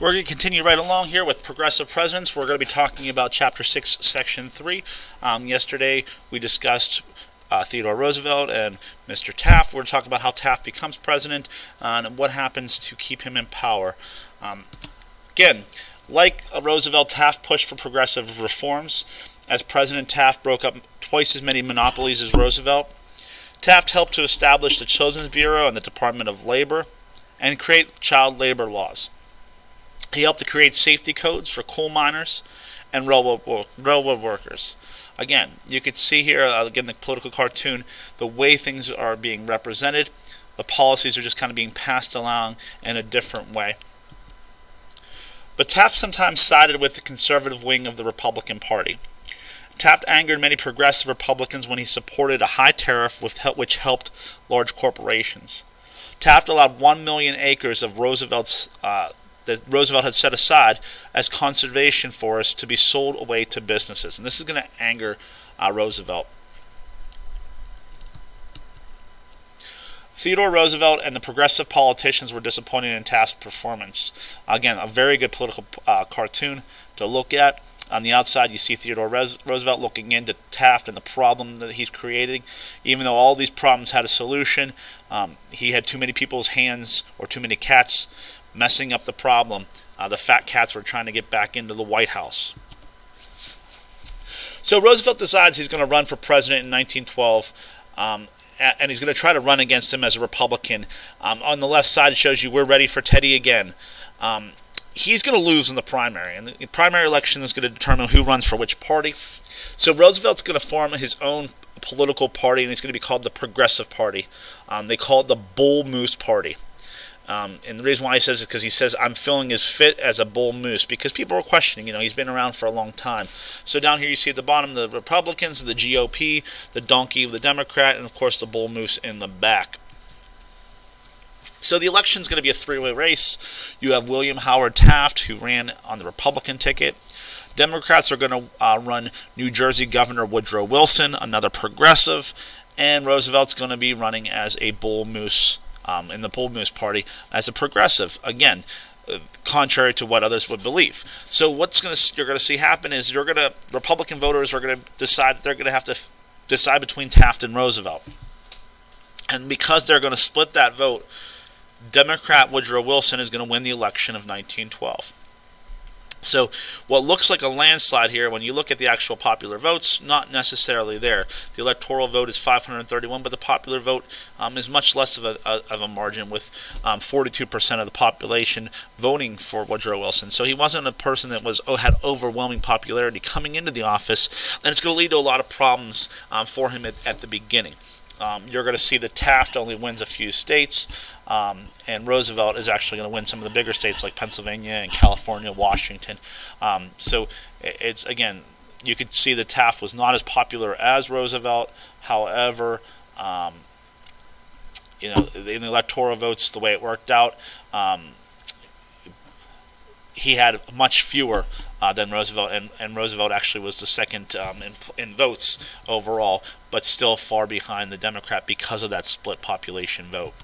We're going to continue right along here with progressive presidents. We're going to be talking about Chapter 6, Section 3. Yesterday we discussed Theodore Roosevelt and Mr. Taft. We're going to talk about how Taft becomes president and what happens to keep him in power. Again, like Roosevelt, Taft pushed for progressive reforms. As President, Taft broke up twice as many monopolies as Roosevelt. Taft helped to establish the Children's Bureau and the Department of Labor and create child labor laws. He helped to create safety codes for coal miners and railroad workers. Again, you could see here, again, the political cartoon, the way things are being represented. The policies are just kind of being passed along in a different way. But Taft sometimes sided with the conservative wing of the Republican Party. Taft angered many progressive Republicans when he supported a high tariff which helped large corporations. Taft allowed 1 million acres of that Roosevelt had set aside as conservation forests to be sold away to businesses. And this is going to anger Roosevelt. Theodore Roosevelt and the progressive politicians were disappointed in Taft's performance. Again, a very good political cartoon to look at. On the outside, you see Theodore Roosevelt looking into Taft and the problem that he's creating. Even though all these problems had a solution, he had too many people's hands or too many cats messing up the problem. The fat cats were trying to get back into the White House. So Roosevelt decides he's going to run for president in 1912, and he's going to try to run against him as a Republican. On the left side, it shows you we're ready for Teddy again. He's going to lose in the primary, and the primary election is going to determine who runs for which party. So Roosevelt's going to form his own political party, and it's going to be called the Progressive Party. They call it the Bull Moose Party. And the reason why he says it is because he says, I'm feeling as fit as a bull moose, because people are questioning, he's been around for a long time. So down here you see at the bottom the Republicans, the GOP, the donkey of the Democrat, and of course the bull moose in the back. So the election is going to be a three-way race. You have William Howard Taft, who ran on the Republican ticket. Democrats are going to run New Jersey Governor Woodrow Wilson, another progressive, and Roosevelt's going to be running as a bull moose in the Bull Moose Party as a progressive, again, contrary to what others would believe. So what's you're going to see happen is Republican voters are going to decide that they're going to have to decide between Taft and Roosevelt, and because they're going to split that vote, Democrat Woodrow Wilson is going to win the election of 1912. So what looks like a landslide here, when you look at the actual popular votes, not necessarily there. The electoral vote is 531, but the popular vote is much less of a margin, with 42% of the population voting for Woodrow Wilson. So he wasn't a person that had overwhelming popularity coming into the office, and it's going to lead to a lot of problems for him at the beginning. You're going to see that Taft only wins a few states, and Roosevelt is actually going to win some of the bigger states like Pennsylvania and California, Washington. So it's, again, you could see that Taft was not as popular as Roosevelt. However, in the electoral votes, the way it worked out, he had much fewer than Roosevelt, and Roosevelt actually was the second in votes overall, but still far behind the Democrat because of that split population vote.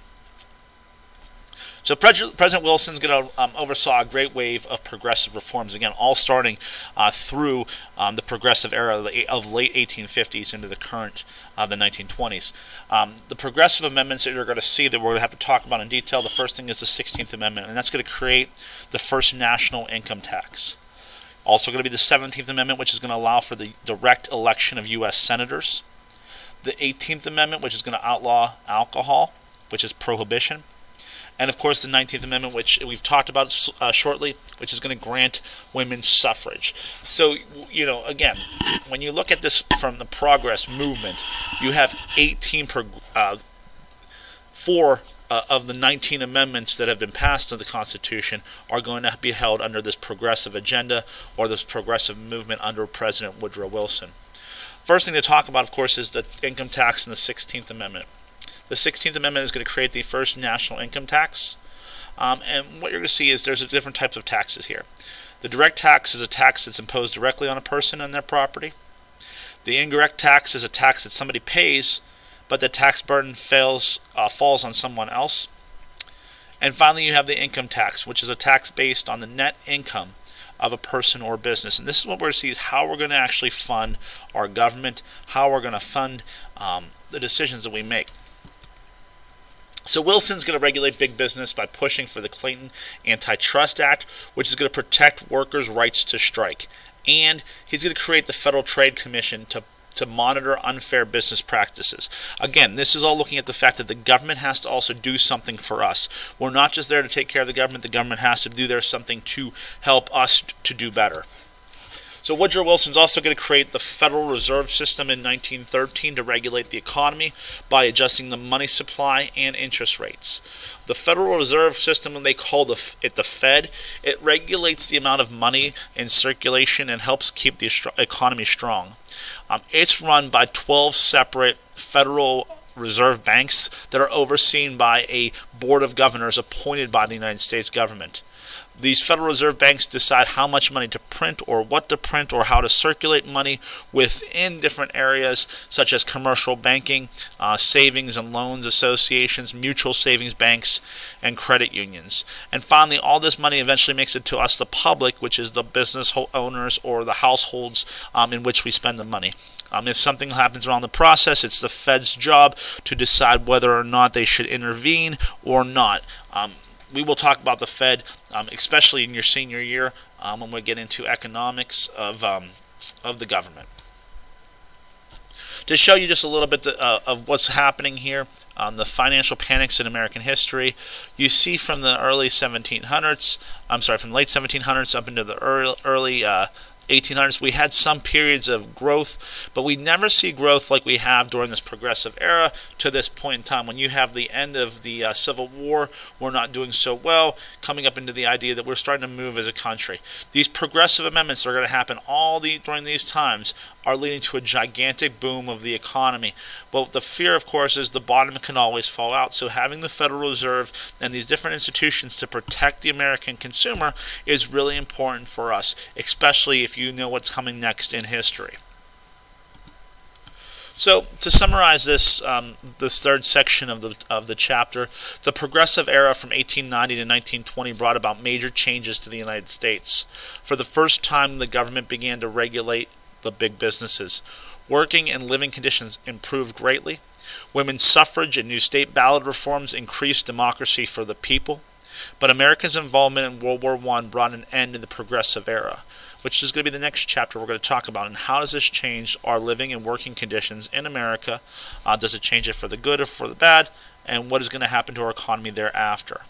So President Wilson's going to oversaw a great wave of progressive reforms, again, all starting through the progressive era of late 1850s into the current, the 1920s. The progressive amendments that you're going to see that we're going to have to talk about in detail, the first thing is the 16th Amendment, and that's going to create the first national income tax. Also going to be the 17th Amendment, which is going to allow for the direct election of U.S. senators. The 18th Amendment, which is going to outlaw alcohol, which is prohibition. And, of course, the 19th Amendment, which we've talked about shortly, which is going to grant women's suffrage. So, again, when you look at this from the progress movement, you have 4 of the 19 amendments that have been passed to the Constitution are going to be held under this progressive agenda or this progressive movement under President Woodrow Wilson. First thing to talk about, of course, is the income tax in the 16th Amendment. The 16th Amendment is going to create the first national income tax. And what you're going to see is there's different types of taxes here. The direct tax is a tax that's imposed directly on a person and their property. The indirect tax is a tax that somebody pays, but the tax burden falls on someone else. And finally, you have the income tax, which is a tax based on the net income of a person or business. And this is what we're going to see is how we're going to actually fund our government, how we're going to fund the decisions that we make. So Wilson's going to regulate big business by pushing for the Clayton Antitrust Act, which is going to protect workers' rights to strike. And he's going to create the Federal Trade Commission to monitor unfair business practices. Again, this is all looking at the fact that the government has to also do something for us. We're not just there to take care of the government has to do something to help us to do better. So Woodrow Wilson's also going to create the Federal Reserve System in 1913 to regulate the economy by adjusting the money supply and interest rates. The Federal Reserve System, when they call it the Fed, it regulates the amount of money in circulation and helps keep the economy strong. It's run by 12 separate Federal Reserve banks that are overseen by a board of governors appointed by the United States government. These Federal Reserve banks decide how much money to print or what to print or how to circulate money within different areas such as commercial banking, savings and loans associations, mutual savings banks, and credit unions. And finally, all this money eventually makes it to us, the public, which is the business owners or the households in which we spend the money. If something happens around the process, it's the Fed's job to decide whether or not they should intervene or not. We will talk about the Fed, especially in your senior year, when we get into economics of the government. To show you just a little bit of what's happening here, the financial panics in American history, you see from the early 1700s, from the late 1700s up into the early 1800s, we had some periods of growth, but we never see growth like we have during this progressive era to this point in time. When you have the end of the Civil War, we're not doing so well, coming up into the idea that we're starting to move as a country. These progressive amendments that are going to happen during these times are leading to a gigantic boom of the economy. But the fear, of course, is the bottom can always fall out. So having the Federal Reserve and these different institutions to protect the American consumer is really important for us, especially if you know what's coming next in history. So to summarize this third section of the chapter, the progressive era from 1890 to 1920 brought about major changes to the United States. For the first time, the government began to regulate the big businesses. Working and living conditions improved greatly. Women's suffrage and new state ballot reforms increased democracy for the people. But America's involvement in World War I brought an end to the progressive era, which is going to be the next chapter we're going to talk about. And how does this change our living and working conditions in America? Does it change it for the good or for the bad? And what is going to happen to our economy thereafter?